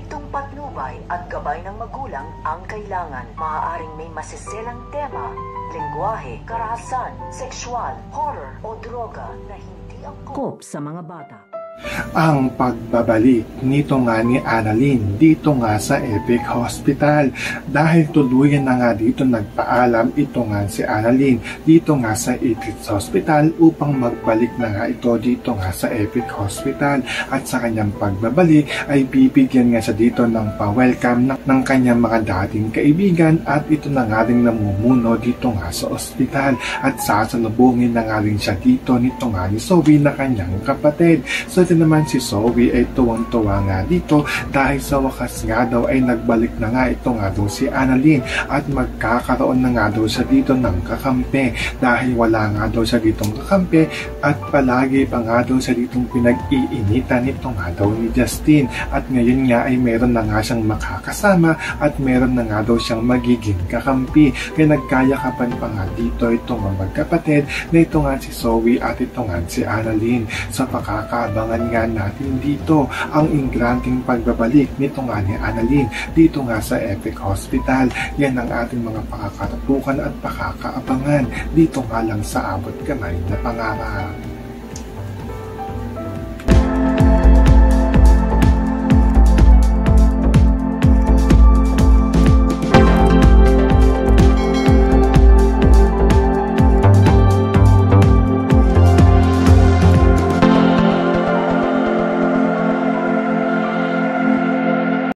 Estriktong patnubay at gabay ng magulang ang kailangan. Maaaring may masiselang tema, lengguwahe, karahasan, sexual, horror o droga na hindi angkop sa mga bata. Ang pagbabalik nito nga ni Annalyn dito nga sa Epic Hospital dahil tuluyan na nga dito nagpaalam ito nga si Annalyn dito nga sa Epic Hospital upang magbalik na nga ito dito nga sa Epic Hospital at sa kanyang pagbabalik ay bibigyan nga siya dito ng pa-welcome ng kanyang mga dating kaibigan at ito na nga rin namumuno dito nga sa ospital at sasalubungin na nga rin siya dito nito nga ni Zoe na kanyang kapatid. So ito naman si Zoe ay tuwang-tuwa nga dito dahil sa wakas nga daw ay nagbalik na nga ito nga daw si Annalyn at magkakaroon na nga daw siya dito ng kakampi dahil wala nga daw siya ditong kakampi at palagi pa nga daw siya ditong pinag-iinitan ito nga daw ni Justin at ngayon nga ay meron na nga siyang makakasama at meron na nga daw siyang magiging kakampi kaya nagkayakapan pa nga dito itong magkapatid na ito nga si Zoe at ito nga si Annalyn sa pakakaabangan nga natin dito ang ingranding pagbabalik nito nga ni Annalyn dito nga sa Epic Hospital. Yan ang ating mga pakakatutukan at pakakaabangan dito nga lang sa abot kamay na pangarap.